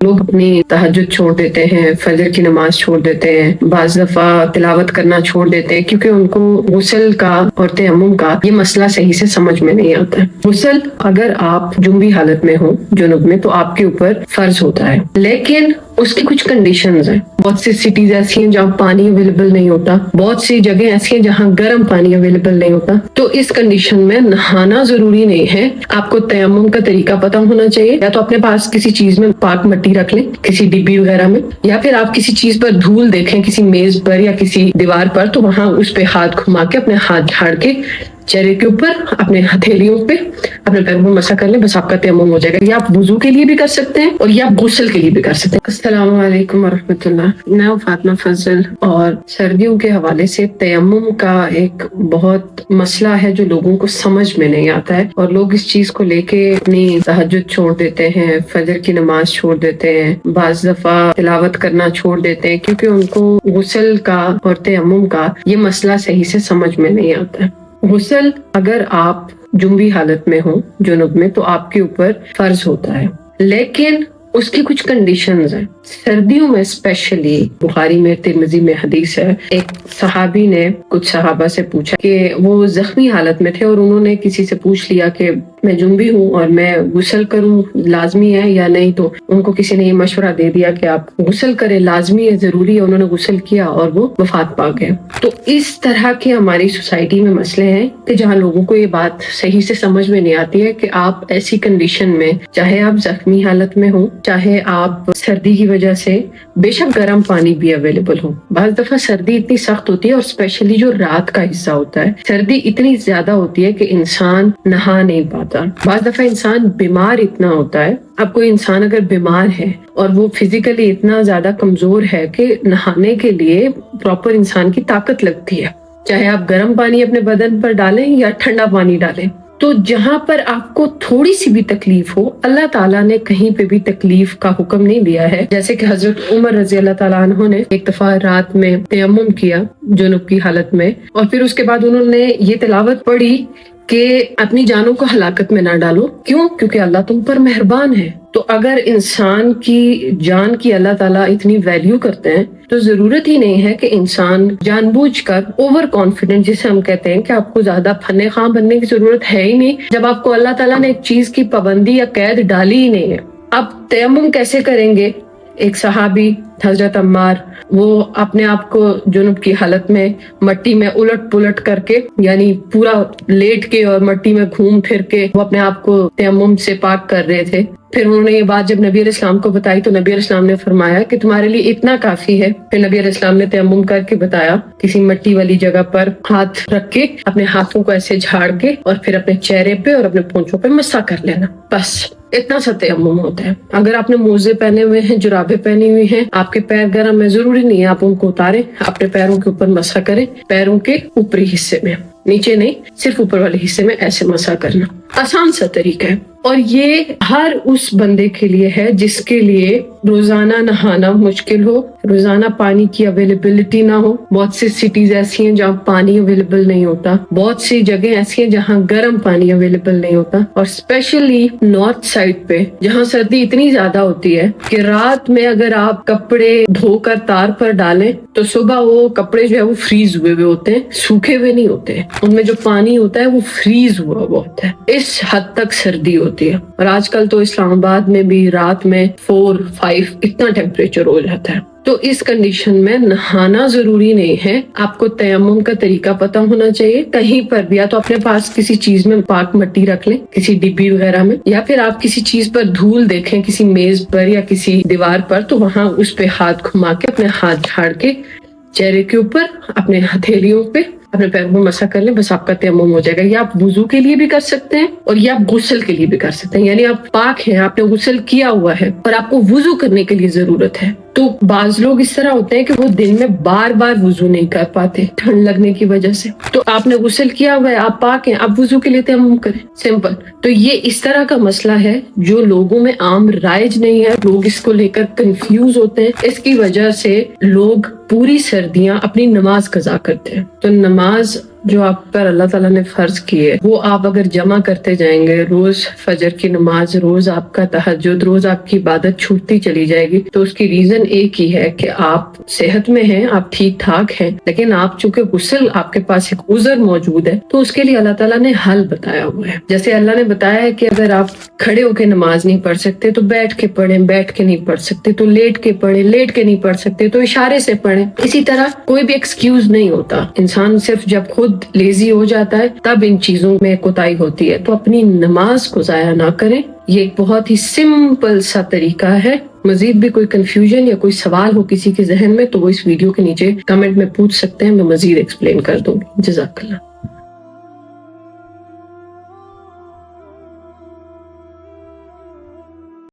लोग अपनी तहज्जुद छोड़ देते हैं, फजर की नमाज छोड़ देते हैं, बाज़ दफ़ा तिलावत करना छोड़ देते हैं क्योंकि उनको गुस्ल का और तयम्मुम का ये मसला सही से समझ में नहीं आता है। गुस्ल अगर आप जुनबी हालत में हो, जुनूब में, तो आपके ऊपर फर्ज होता है, लेकिन उसकी कुछ कंडीशंस हैं। बहुत सी सिटीज ऐसी हैं जहाँ पानी अवेलेबल नहीं होता, बहुत सी जगह ऐसी हैं जहाँ गर्म पानी अवेलेबल नहीं होता। तो इस कंडीशन में नहाना जरूरी नहीं है। आपको तयम्मुम का तरीका पता होना चाहिए। या तो अपने पास किसी चीज में पाक मट्टी रख लें, किसी डिब्बी वगैरह में, या फिर आप किसी चीज पर धूल देखें, किसी मेज पर या किसी दीवार पर, तो वहां उस पे हाथ घुमा के अपने हाथ झाड़ के चेहरे के ऊपर, अपने हथेलियों पे, अपने पैरों में मसा कर लें, बस आपका तयम्मुम हो जाएगा। ये आप वुजू के लिए भी कर सकते हैं और ये आप गुस्ल के लिए भी कर सकते हैं। अस्सलाम वालेकुम वरहमतुल्लाह। मैं फातिमा फजल, और सर्दियों के हवाले से तयम्मुम का एक बहुत मसला है जो लोगों को समझ में नहीं आता है, और लोग इस चीज को लेके अपनी तहज्जुद छोड़ देते हैं, फजर की नमाज छोड़ देते हैं, बाज़ दफा तिलावत करना छोड़ देते हैं क्योंकि उनको गुस्ल का और तयम्मुम का ये मसला सही से समझ में नहीं आता है। गुस्ल अगर आप जुनबी हालत में हो, जुनूब में, तो आपके ऊपर फर्ज होता है, लेकिन उसकी कुछ कंडीशंस हैं। सर्दियों में स्पेशली, बुखारी में, तिरमिजी में हदीस है, एक सहाबी ने कुछ सहाबा से पूछा कि वो जख्मी हालत में थे और उन्होंने किसी से पूछ लिया कि मैं जुनबी हूँ और मैं गुस्ल करूँ, लाजमी है या नहीं। तो उनको किसी ने ये मशवरा दे दिया कि आप गुस्ल करें, लाजमी है, जरूरी है। उन्होंने गुस्ल किया और वो वफात पा गए। तो इस तरह के हमारी सोसाइटी में मसले हैं कि जहाँ लोगों को ये बात सही से समझ में नहीं आती है कि आप ऐसी कंडीशन में, चाहे आप जख्मी हालत में हो, चाहे आप सर्दी की वजह से, बेशक गर्म पानी भी अवेलेबल हो। बाज़ दफा सर्दी इतनी सख्त होती है, और स्पेशली जो रात का हिस्सा होता है, सर्दी इतनी ज्यादा होती है कि इंसान नहा नहीं पाता। बाज़ दफा इंसान बीमार इतना होता है। अब कोई इंसान अगर बीमार है और वो फिजिकली इतना ज्यादा कमजोर है कि नहाने के लिए प्रॉपर इंसान की ताकत लगती है, चाहे आप गर्म पानी अपने बदन पर डालें या ठंडा पानी डालें। तो जहां पर आपको थोड़ी सी भी तकलीफ हो, अल्लाह ताला ने कहीं पे भी तकलीफ का हुक्म नहीं दिया है। जैसे कि हजरत उमर रजी अल्लाह ताला अन्हु ने एक दफा रात में तयम्मुम किया जुनूब की हालत में, और फिर उसके बाद उन्होंने ये तिलावत पढ़ी कि अपनी जानों को हलाकत में ना डालो। क्यों? क्योंकि अल्लाह तुम पर मेहरबान है। तो अगर इंसान की जान की अल्लाह ताला इतनी वैल्यू करते हैं, तो जरूरत ही नहीं है कि इंसान जानबूझकर ओवर कॉन्फिडेंट, जिसे हम कहते हैं कि आपको ज्यादा फन्ने खां बनने की जरूरत है ही नहीं, जब आपको अल्लाह ताला ने एक चीज की पाबंदी या कैद डाली ही नहीं है। अब तयम्मुम कैसे करेंगे? एक सहाबी हजरत अम्मार, वो अपने आप को जुनूब की हालत में मट्टी में उलट पुलट करके, यानी पूरा लेट के और मट्टी में घूम फिर के, वो अपने आप को तयम्मुम से पाक कर रहे थे। फिर उन्होंने ये बात जब नबी अलैहिस्सलाम को बताई तो नबी अलैहिस्सलाम ने फरमाया कि तुम्हारे लिए इतना काफी है। फिर नबी अलैहिस्सलाम ने तयम्मुम करके बताया, किसी मिट्टी वाली जगह पर हाथ रख के, अपने हाथों को ऐसे झाड़ के, और फिर अपने चेहरे पे और अपने पूंछों पे मसा कर लेना, बस इतना सा तयम्मुम होता है। अगर आपने मोजे पहने हुए हैं, जुराबे पहनी हुई हैं, आपके पैर गर्म है, जरूरी नहीं है आप उनको उतारें, अपने पैरों के ऊपर मसा करें, पैरों के ऊपरी हिस्से में, नीचे नहीं, सिर्फ ऊपर वाले हिस्से में ऐसे मसा करना। आसान सा तरीका है, और ये हर उस बंदे के लिए है जिसके लिए रोजाना नहाना मुश्किल हो, रोजाना पानी की अवेलेबिलिटी ना हो। बहुत सी सिटीज ऐसी हैं जहाँ पानी अवेलेबल नहीं होता, बहुत सी जगह ऐसी हैं जहाँ गर्म पानी अवेलेबल नहीं होता, और स्पेशली नॉर्थ साइड पे जहाँ सर्दी इतनी ज्यादा होती है कि रात में अगर आप कपड़े धोकर तार पर डालें तो सुबह वो कपड़े जो है वो फ्रीज हुए हुए होते हैं, सूखे हुए नहीं होते, उनमें जो पानी होता है वो फ्रीज हुआ हुआ होता है। इस हद तक सर्दी होती है, और आजकल तो इस्लामाबाद में भी रात में 4-5 इतना टेम्परेचर हो जाता है। तो इस कंडीशन में नहाना जरूरी नहीं है। आपको तयम्मुम का तरीका पता होना चाहिए। कहीं पर भी, या तो अपने पास किसी चीज में पाक मट्टी रख लें, किसी डिब्बी वगैरह में, या फिर आप किसी चीज पर धूल देखें, किसी मेज पर या किसी दीवार पर, तो वहां उस पे हाथ घुमा के, अपने हाथ झाड़ के चेहरे के ऊपर, अपने हथेलियों पे, अपने पैरों में मसा कर लें, बस आपका तयम्मुम हो जाएगा। ये आप वुजू के लिए भी कर सकते हैं और ये आप गुस्ल के लिए भी कर सकते हैं। यानी आप पाक हैं, आपने गुस्ल किया हुआ है और आपको वुजू करने के लिए जरूरत है। तो बाज लोग इस तरह होते हैं कि वो दिन में बार बार वुजू नहीं कर पाते ठंड लगने की वजह से। तो आपने गुस्ल किया हुआ है, आप पाक हैं, आप वुजू के लिए तयम्मुम करें, सिंपल। तो ये इस तरह का मसला है जो लोगों में आम राइज नहीं है, लोग इसको लेकर कंफ्यूज होते हैं। इसकी वजह से लोग पूरी सर्दियां अपनी नमाज कज़ा करते हैं। तो नमाज जो आप पर अल्लाह ताला ने फर्ज की है वो आप अगर जमा करते जाएंगे, रोज फजर की नमाज, रोज आपका तहज्जुद, रोज आपकी इबादत छूटती चली जाएगी, तो उसकी रीजन एक ही है कि आप सेहत में हैं, आप ठीक ठाक हैं, लेकिन आप चूंकि गुस्ल आपके पास एक उज़र मौजूद है तो उसके लिए अल्लाह ताला ने हल बताया हुआ है। जैसे अल्लाह ने बताया है कि अगर आप खड़े होकर नमाज नहीं पढ़ सकते तो बैठ के पढ़ें, बैठ के नहीं पढ़ सकते तो लेट के पढ़ें, लेट के नहीं पढ़ सकते तो इशारे से पढ़ें। इसी तरह कोई भी एक्सक्यूज नहीं होता, इंसान सिर्फ जब खुद लेजी हो जाता है तब इन चीजों में कोताही होती है। तो अपनी नमाज को जाया ना करें, ये एक बहुत ही सिंपल सा तरीका है। मजीद भी कोई कंफ्यूजन या कोई सवाल हो किसी के जहन में तो वो इस वीडियो के नीचे कमेंट में पूछ सकते हैं, मैं मजीद एक्सप्लेन कर दूंगी। जज़ाकल्लाह।